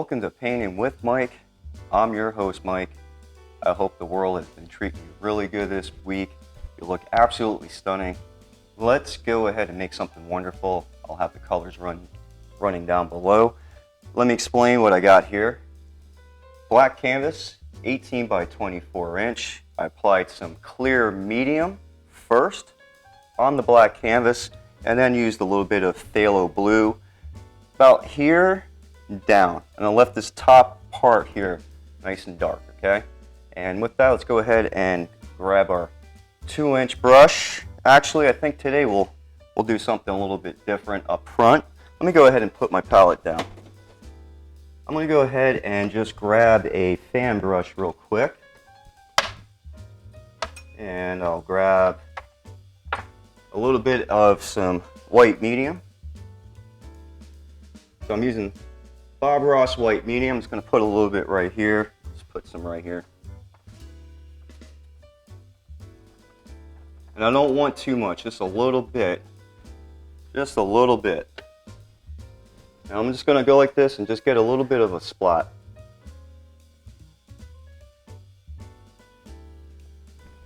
Welcome to Painting with Mike. I'm your host, Mike. I hope the world has been treating you really good this week. You look absolutely stunning. Let's go ahead and make something wonderful. I'll have the colors running down below. Let me explain what I got here. Black canvas, 18 by 24 inch. I applied some clear medium first on the black canvas and then used a little bit of phthalo blue about here down. And I left this top part here nice and dark, okay? And with that, let's go ahead and grab our 2-inch brush. Actually, I think today we'll do something a little bit different up front. Let me go ahead and put my palette down. I'm going to go ahead and just grab a fan brush real quick. And I'll grab a little bit of some white medium. So I'm using Bob Ross white medium. I'm just going to put a little bit right here. Just put some right here. And I don't want too much, just a little bit. Just a little bit. Now I'm just going to go like this and just get a little bit of a splat.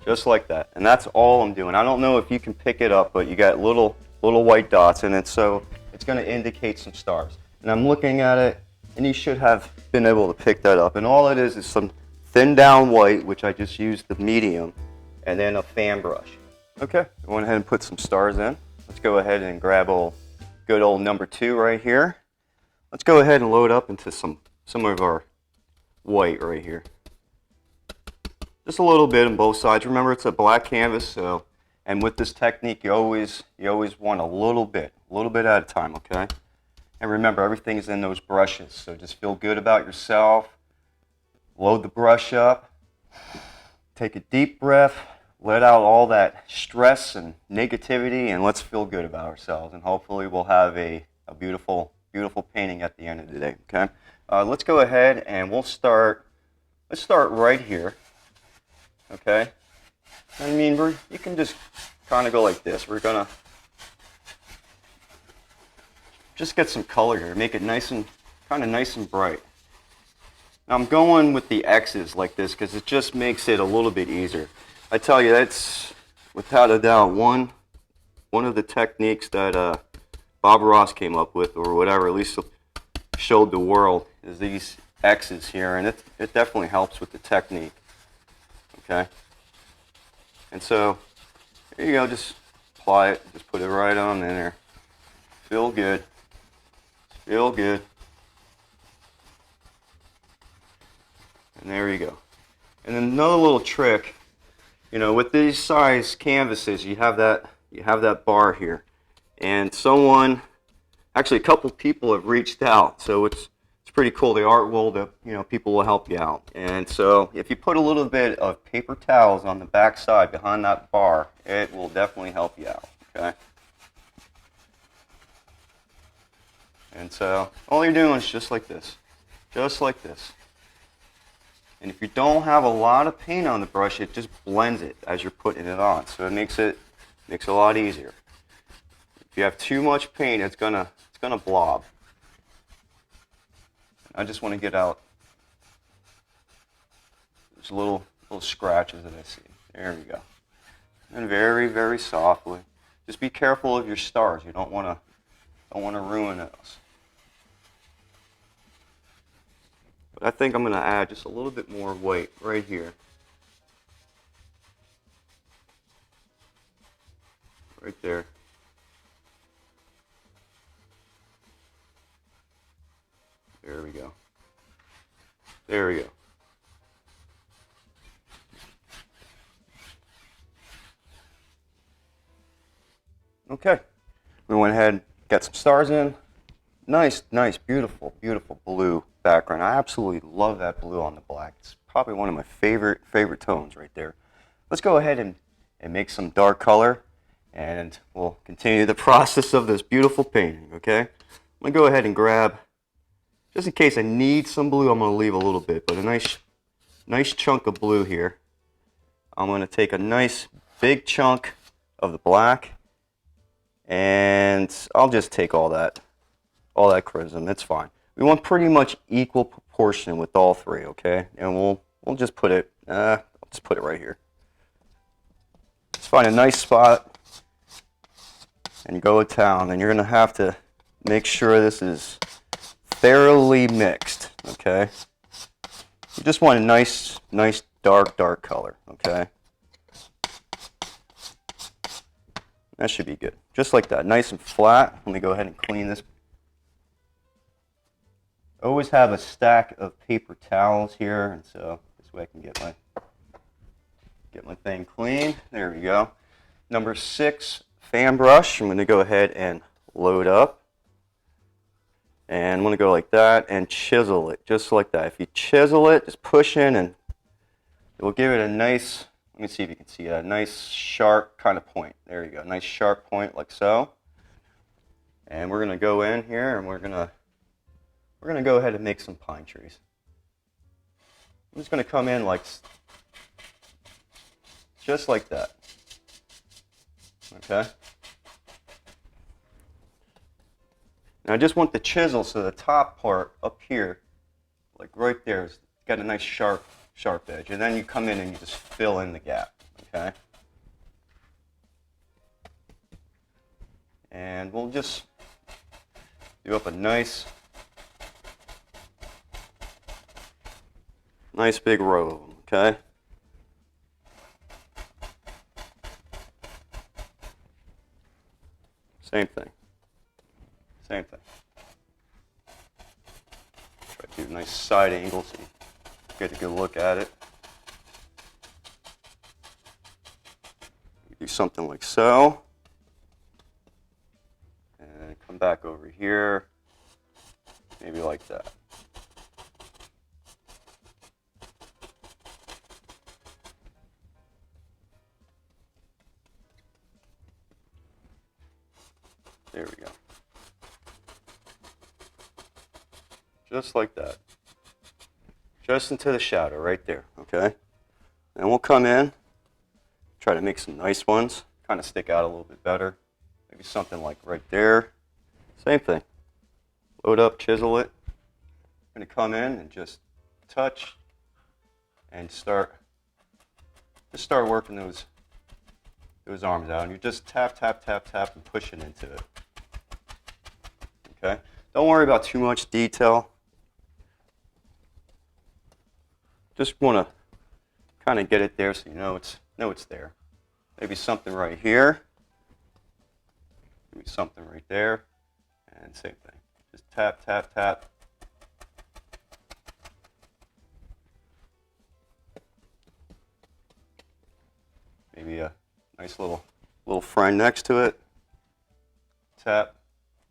Just like that. And that's all I'm doing. I don't know if you can pick it up, but you got little white dots in it, so it's going to indicate some stars. And I'm looking at it, and you should have been able to pick that up. And all it is some thin down white, which I just used the medium, and then a fan brush. Okay, I went ahead and put some stars in. Let's go ahead and grab good old number 2 right here. Let's go ahead and load up into some of our white right here. Just a little bit on both sides. Remember, it's a black canvas, so, and with this technique, you always want a little bit at a time, okay? And remember, everything's in those brushes, so just feel good about yourself. Load the brush up. Take a deep breath. Let out all that stress and negativity, and let's feel good about ourselves. And hopefully, we'll have a beautiful painting at the end of the day. Okay. Let's go ahead and we'll start. Let's start right here. Okay. I mean, you can just kind of go like this. We're gonna just get some color here. Make it nice and bright. Now I'm going with the X's like this because it just makes it a little bit easier. I tell you, that's without a doubt one of the techniques that Bob Ross came up with, or whatever, at least showed the world, is these X's here, and it definitely helps with the technique. Okay? And so, here you go, just apply it, just put it right on in there. Feel good. Feel good. And there you go. And then another little trick. You know, with these size canvases, you have that bar here, and actually a couple people have reached out, so it's pretty cool. The art world, people will help you out. And so, if you put a little bit of paper towels on the back side behind that bar, it will definitely help you out. Okay. And so, all you're doing is just like this, just like this. And if you don't have a lot of paint on the brush, it just blends it as you're putting it on. So it makes it a lot easier. If you have too much paint, it's gonna blob. I just want to get out these little scratches that I see. There we go. And very, very softly. Just be careful of your stars. You don't want to ruin those. I think I'm going to add just a little bit more white right here. Right there. There we go. There we go. Okay. We went ahead and got some stars in. Nice, beautiful blue background. I absolutely love that blue on the black. It's probably one of my favorite tones right there. Let's go ahead and make some dark color, and we'll continue the process of this beautiful painting, okay? I'm going to go ahead and grab, just in case I need some blue, I'm going to leave a little bit, but a nice chunk of blue here. I'm going to take a nice big chunk of the black, and I'll just take all that crimson. It's fine. we want pretty much equal proportion with all three, okay? And we'll just put it, I'll just put it right here. Just find a nice spot and go to town. And you're gonna have to make sure this is thoroughly mixed, okay? You just want a nice dark color, okay? That should be good. Just like that, nice and flat. Let me go ahead and clean this. Always have a stack of paper towels here, and so this way I can get my thing clean. There we go. Number 6 fan brush. I'm going to go ahead and load up. And I'm going to go like that and chisel it, just like that. If you chisel it, just push in and it will give it a nice, let me see if you can see that, a nice sharp kind of point. There you go, nice sharp point like so. And we're going to go in here and we're going to go ahead and make some pine trees. I'm just going to come in like, just like that. Okay. Now I just want the chisel so the top part up here, like right there, has got a nice sharp edge. And then you come in and you just fill in the gap, okay? And we'll just do up a nice big row, okay? Same thing. Same thing. Try to do a nice side angle so you get a good look at it. Do something like so. And come back over here, maybe like that. There we go. Just like that. Just into the shadow right there, okay? And we'll come in, try to make some nice ones, kind of stick out a little bit better. Maybe something like right there. Same thing. Load up, chisel it. I'm going to come in and just touch and start working those arms out. And you just tap and push it into it. Okay? Don't worry about too much detail. Just want to kind of get it there so you know it's there. Maybe something right here. Maybe something right there. And same thing. Just tap. Maybe a nice little friend next to it. Tap,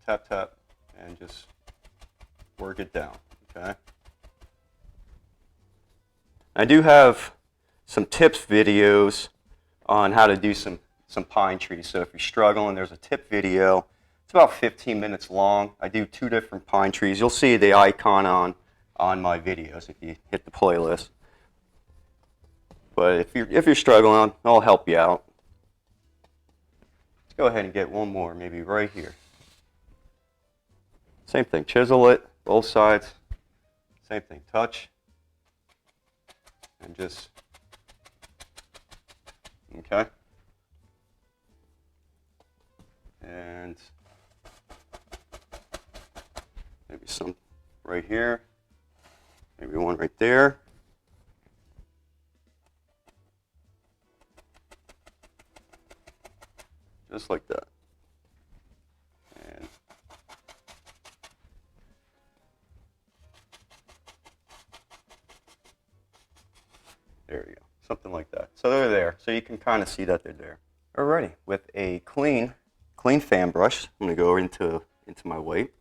and just work it down, okay? I do have some tips videos on how to do some pine trees. So if you're struggling, there's a tip video. It's about 15 minutes long. I do 2 different pine trees. You'll see the icon on my videos if you hit the playlist. But if you're struggling, I'll help you out. Let's go ahead and get one more, maybe right here. Same thing, chisel it, both sides. Same thing, touch. And just, okay. And maybe some right here. Maybe one right there. Just like that. And there you go. Something like that. So they're there. So you can kind of see that they're there. Alrighty. With a clean fan brush, I'm going to go into my white.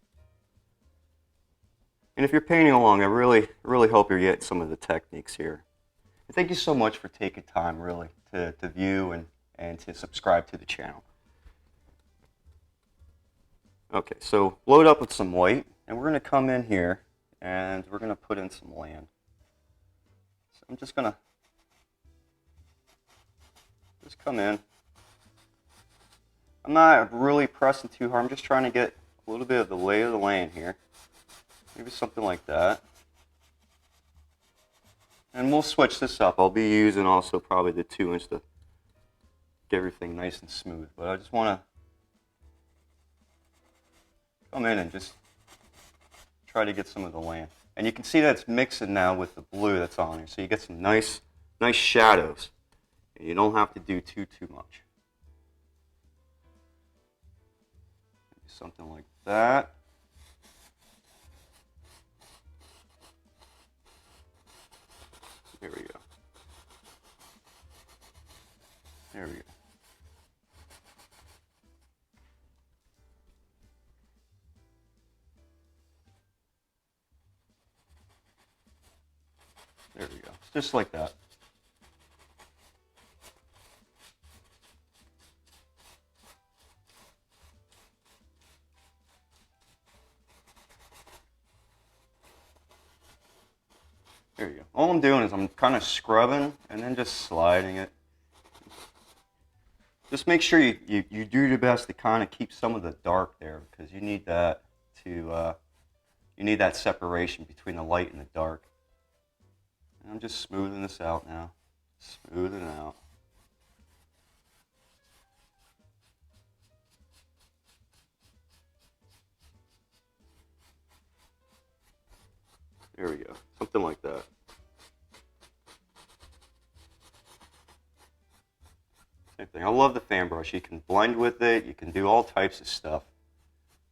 And if you're painting along, I really hope you're getting some of the techniques here. And thank you so much for taking time, really, to view and to subscribe to the channel. Okay, so load up with some white, and we're going to come in here, and we're going to put in some land. So I'm just going to come in. I'm not really pressing too hard. I'm just trying to get a little bit of the lay of the land here. Maybe something like that. And we'll switch this up. I'll be using also probably the 2-inch to get everything nice and smooth. But I just want to come in and just try to get some of the land. And you can see that it's mixing now with the blue that's on here. So you get some nice shadows. And you don't have to do too much. Maybe something like that. There we go. There we go. There we go. Just like that. There you go. All I'm doing is I'm kind of scrubbing and then just sliding it. Just make sure you do your best to kind of keep some of the dark there, because you need that to you need that separation between the light and the dark. And I'm just smoothing this out now. Smoothing it out. There we go. Something like that. Same thing. I love the fan brush. You can blend with it. You can do all types of stuff.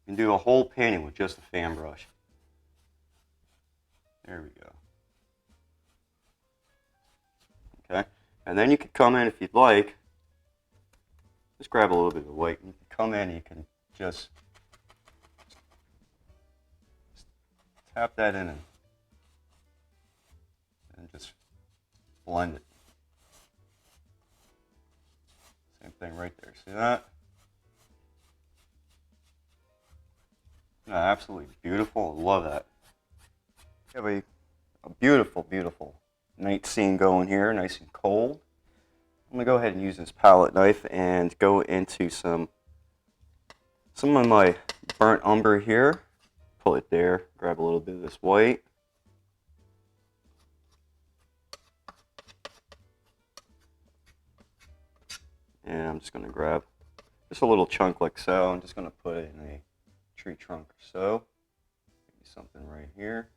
You can do a whole painting with just a fan brush. There we go. Okay. And then you can come in if you'd like. Just grab a little bit of the white. You can come in and you can just tap that in and just blend it. Same thing right there. See that? No, absolutely beautiful. I love that. We have a beautiful, beautiful night scene going here, nice and cold. I'm going to go ahead and use this palette knife and go into some of my burnt umber here. Pull it there, grab a little bit of this white. And I'm just going to grab just a little chunk like so. I'm just going to put it in a tree trunk or so. Maybe something right here.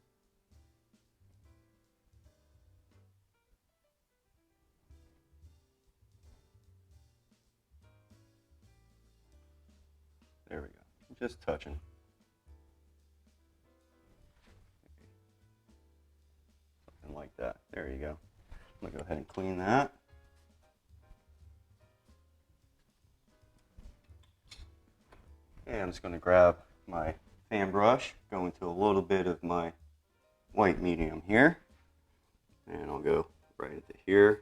There we go. Just touching. Something like that. There you go. I'm going to go ahead and clean that. And I'm just going to grab my fan brush, go into a little bit of my white medium here, and I'll go right into here.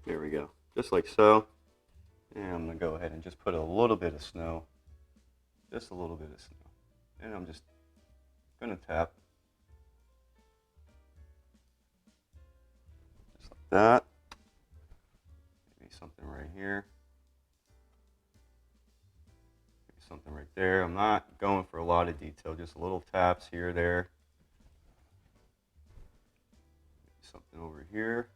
There we go, just like so. And I'm going to go ahead and just put a little bit of snow, just a little bit of snow. And I'm just going to tap, just like that. Maybe something right here. Something right there. I'm not going for a lot of detail, just little taps here, there. Something over here.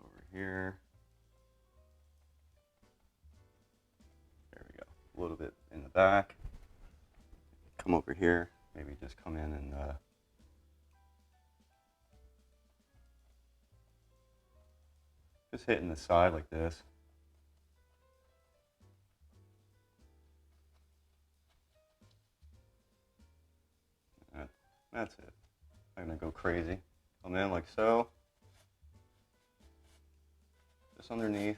Over here. There we go. A little bit in the back. Come over here. Maybe just come in and just hitting the side like this. That's it. I'm going to go crazy. Come in like so. Just underneath.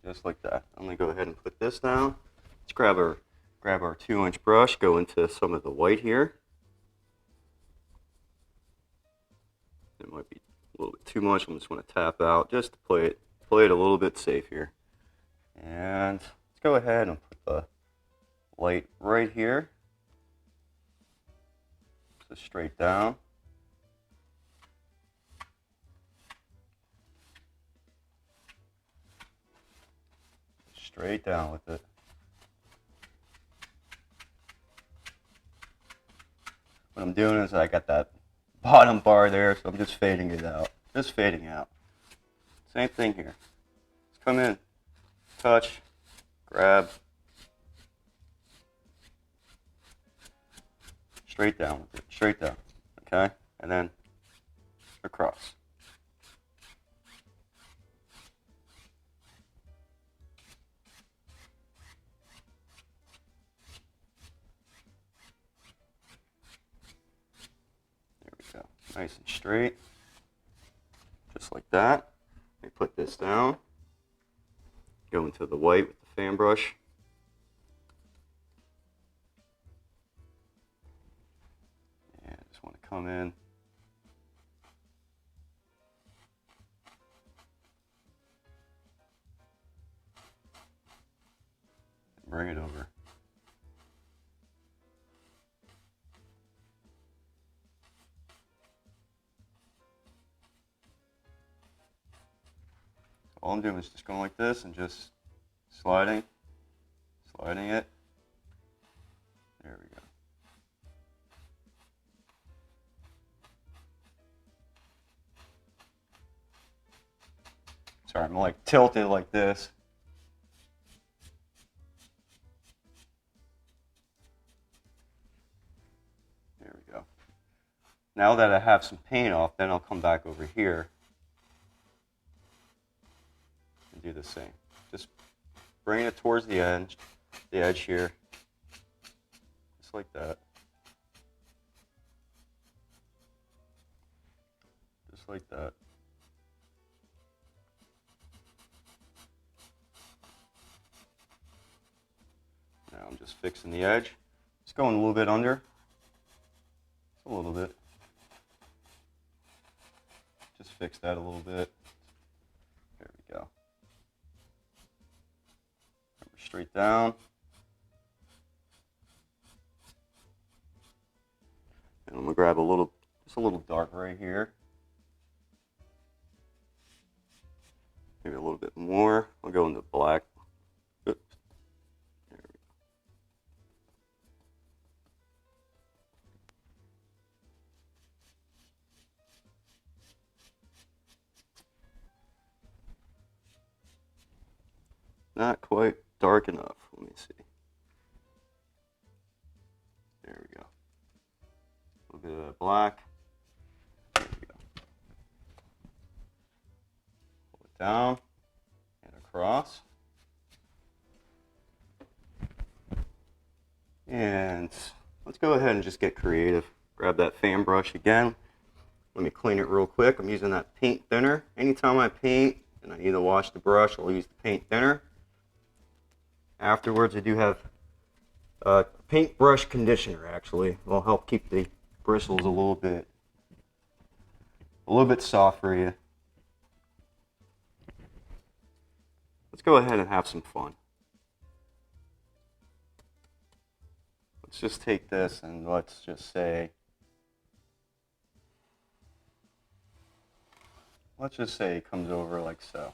Just like that. I'm going to go ahead and put this down. Let's grab our 2-inch brush, go into some of the white here. It might be a little bit too much. I'm just going to tap out just to play it a little bit safe here. And let's go ahead and put the light right here. Just straight down. Straight down with it. What I'm doing is I got that bottom bar there, so I'm just fading it out. Just fading out. Same thing here. Just come in, touch, grab, straight down with it, straight down, okay? And then across. There we go, nice and straight, just like that. Let me put this down, go into the white with the fan brush. And I just want to come in. Bring it over. All I'm doing is just going like this and just sliding it. There we go. Sorry, I'm like tilted like this. There we go. Now that I have some paint off, then I'll come back over here and do the same. Just bring it towards the edge here, just like that. Just like that. Now I'm just fixing the edge. Just going a little bit under. Just a little bit. Just fix that a little bit. There we go. Remember, straight down. And I'm gonna grab just a little dark right here. Maybe a little bit more. I'll go into black. Oops. There we go. Not quite dark enough. Let me see. There we go. A little bit of that black. There we go. Pull it down and across. And let's go ahead and just get creative. Grab that fan brush again. Let me clean it real quick. I'm using that paint thinner. Anytime I paint and I need to wash the brush, I'll use the paint thinner. Afterwards, I do have paintbrush conditioner. Actually, it'll help keep the bristles a little bit soft for you. Let's go ahead and have some fun. Let's just take this and let's just say, it comes over like so.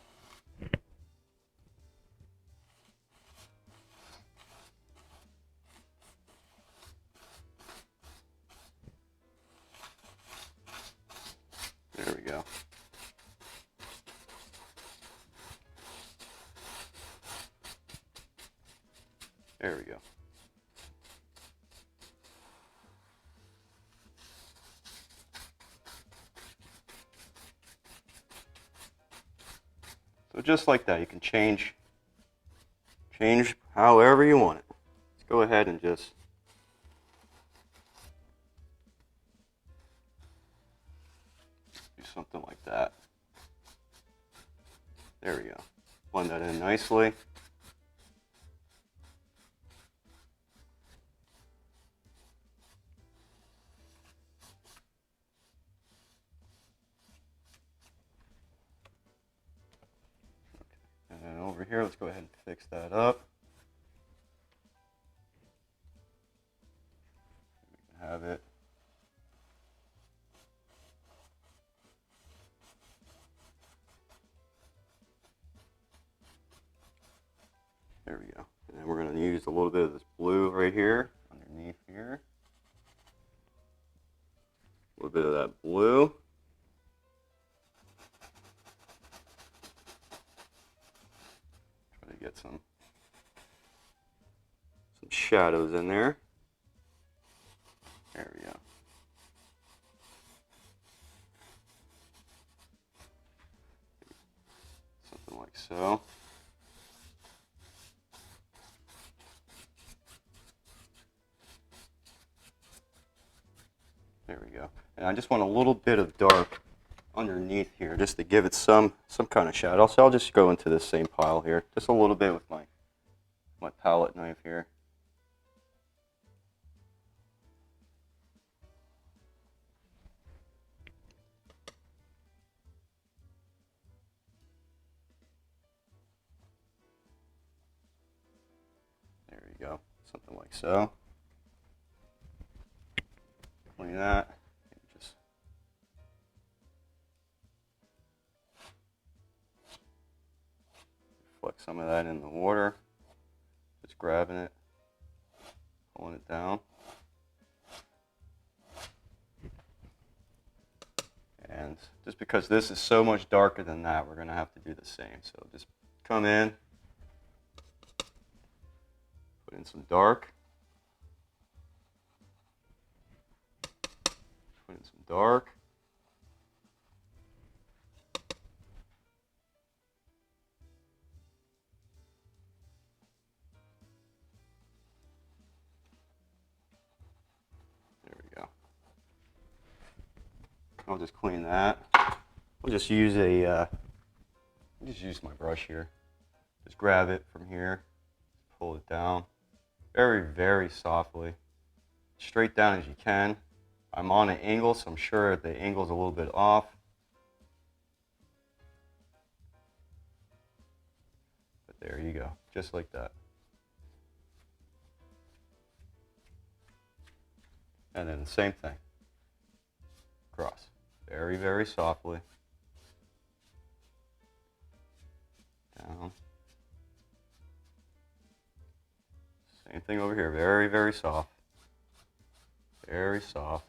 There we go. There we go. So just like that, you can change however you want it. Let's go ahead and just do something like that. There we go. Blend that in nicely. And then over here, let's go ahead and fix that up. We can have it There we go. And then we're going to use a little bit of this blue right here, underneath here. A little bit of that blue. Try to get some shadows in there. There we go. Something like so. There we go. And I just want a little bit of dark underneath here just to give it some kind of shadow. So I'll just go into this same pile here. Just a little bit with my palette knife here. There we go. Something like so. Clean that. Just reflect some of that in the water. Just grabbing it, pulling it down. And just because this is so much darker than that, we're going to have to do the same. So just come in, put in some dark. Put in some dark. There we go. I'll just clean that. We'll just use use my brush here. Just grab it from here, pull it down, very, very softly, straight down as you can. I'm on an angle, so I'm sure the angle's a little bit off. But there you go, just like that. And then the same thing. Across. Very, very softly. Down. Same thing over here. Very, very soft. Very soft.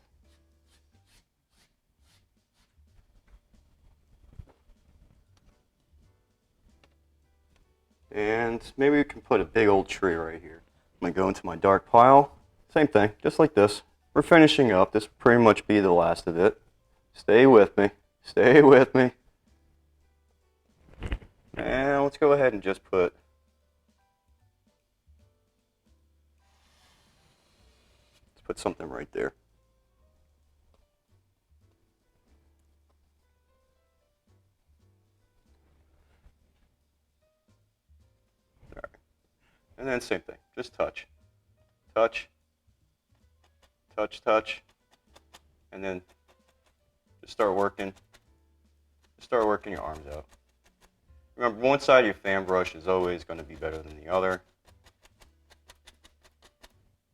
And maybe we can put a big old tree right here. I'm going to go into my dark pile. Same thing, just like this. We're finishing up. This will pretty much be the last of it. Stay with me. Stay with me. And let's go ahead and just put something right there. All right. And then same thing. Just touch. Touch. Touch, touch. And then just start working. Just start working your arms out. Remember, one side of your fan brush is always going to be better than the other.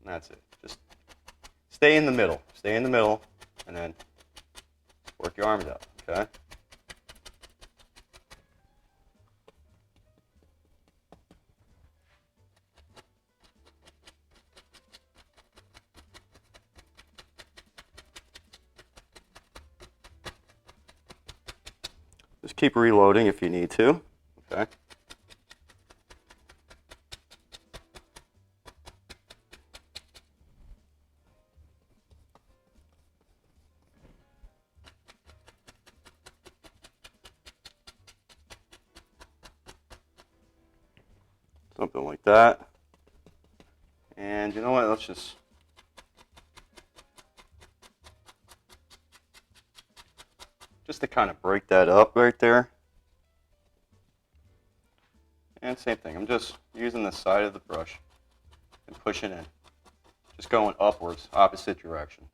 And that's it. Just stay in the middle. Stay in the middle, and then work your arms out, okay? Just keep reloading if you need to, okay? Something like that. And you know what, let's just to kind of break that up right there. And same thing, I'm just using the side of the brush and pushing in. Just going upwards, opposite direction.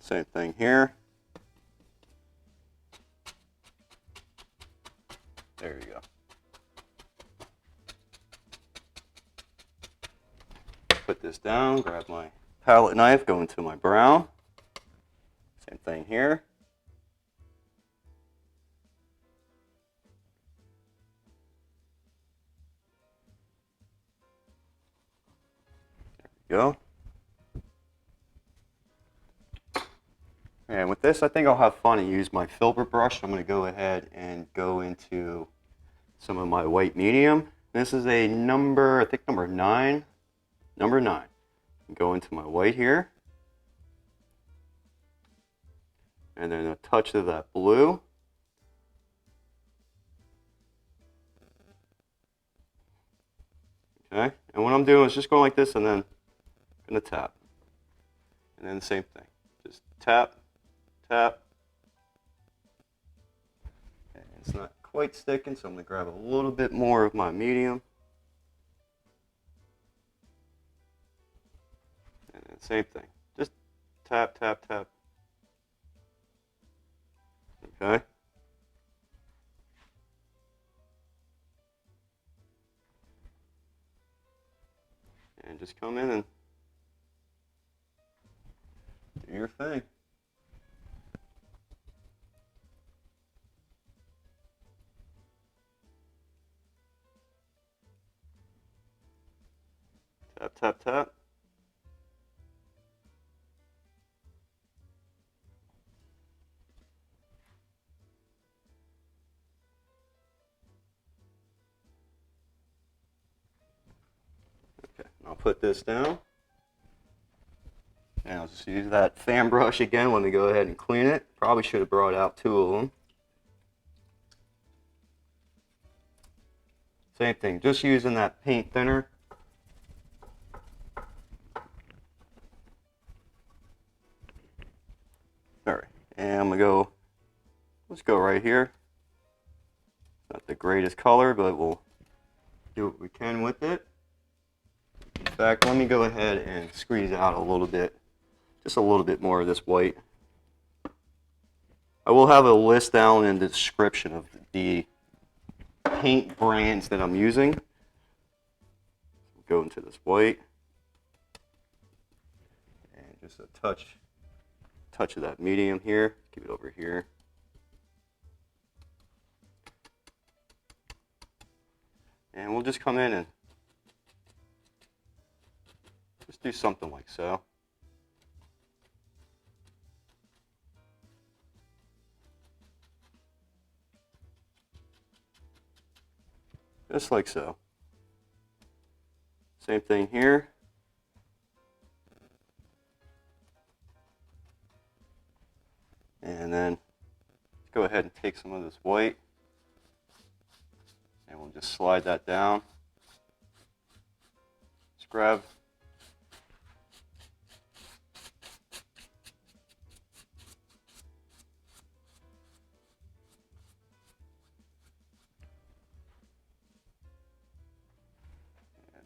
Same thing here. There you go. Put this down, grab my palette knife, go into my brown. Same thing here. There we go. And with this, I think I'll have fun and use my filbert brush. I'm going to go ahead and go into some of my white medium. This is a number, I think number 9. Number 9. Go into my white here. And then a touch of that blue. Okay, and what I'm doing is just going like this and then I'm going to tap. And then the same thing. Just tap, tap. And it's not quite sticking, so I'm going to grab a little bit more of my medium. And then same thing. Just tap, tap, tap. Okay. And just come in and do your thing. Tap, tap, tap. Okay, and I'll put this down. And I'll just use that fan brush again when we go ahead and clean it. Probably should have brought out 2 of them. Same thing, just using that paint thinner. Alright, and I'm going to let's go right here. Not the greatest color, but we'll do what we can with it. In fact, let me go ahead and squeeze out a little bit. Just a little bit more of this white. I will have a list down in the description of the paint brands that I'm using. Go into this white. And just a touch of that medium here. Keep it over here. And we'll just come in and just do something like so. Just like so. Same thing here. And then let's go ahead and take some of this white and we'll just slide that down. Just grab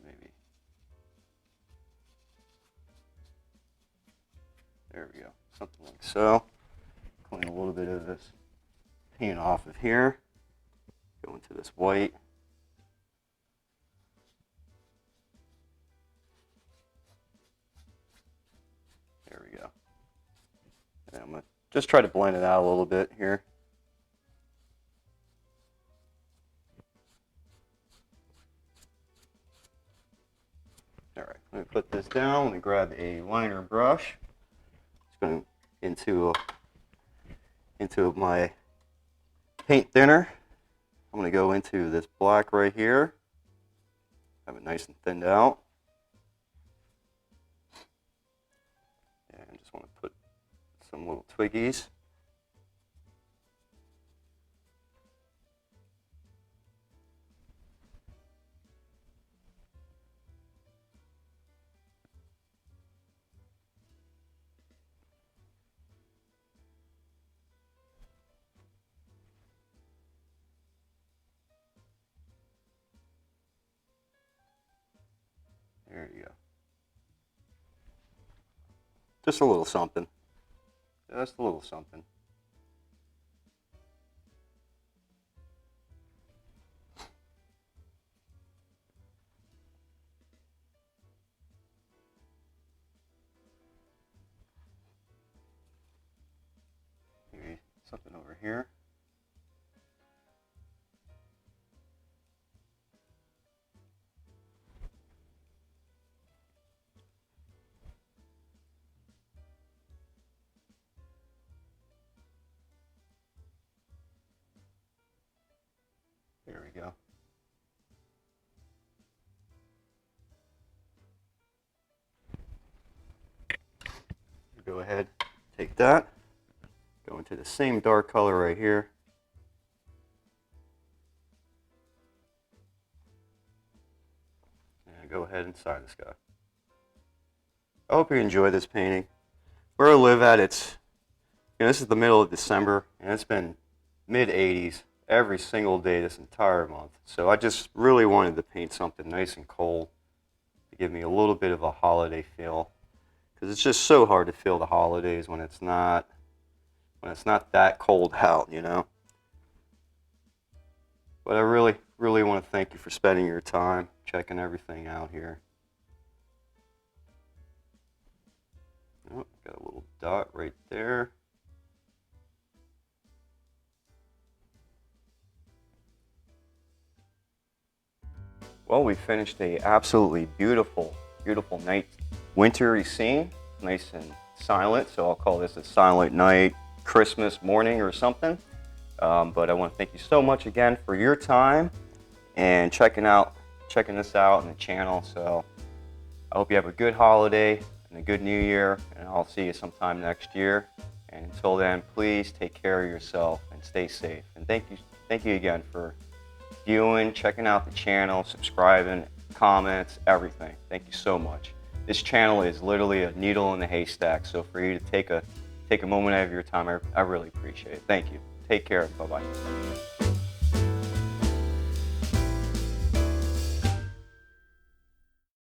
maybe. There we go. Something like so. Clean a little bit of this paint off of here. Go into this white. There we go. And I'm going to just try to blend it out a little bit here. Alright, let me put this down. Let me grab a liner brush. It's going into my paint thinner. I'm going to go into this black right here. Have it nice and thinned out. And I just want to put some little twiggies. There you go. Just a little something. Just a little something. over here. There we go. Go ahead, take that, go into the same dark color right here. And go ahead inside this guy. I hope you enjoy this painting. Where I live at, this is the middle of December, and it's been mid-80s every single day this entire month. So I just really wanted to paint something nice and cold to give me a little bit of a holiday feel, because it's just so hard to feel the holidays when it's not that cold out, you know. But I really want to thank you for spending your time checking everything out here. Oh, got a little dot right there. Well, we finished a absolutely beautiful night, wintry scene, nice and silent. So I'll call this a silent night, Christmas morning or something. But I want to thank you so much again for your time and checking this out on the channel. So I hope you have a good holiday and a good new year, and I'll see you sometime next year. And until then, please take care of yourself and stay safe. And thank you again for viewing, checking out the channel, subscribing, comments, everything. Thank you so much. This channel is literally a needle in the haystack, so for you to take a moment out of your time, I really appreciate it. Thank you. Take care. Bye-bye.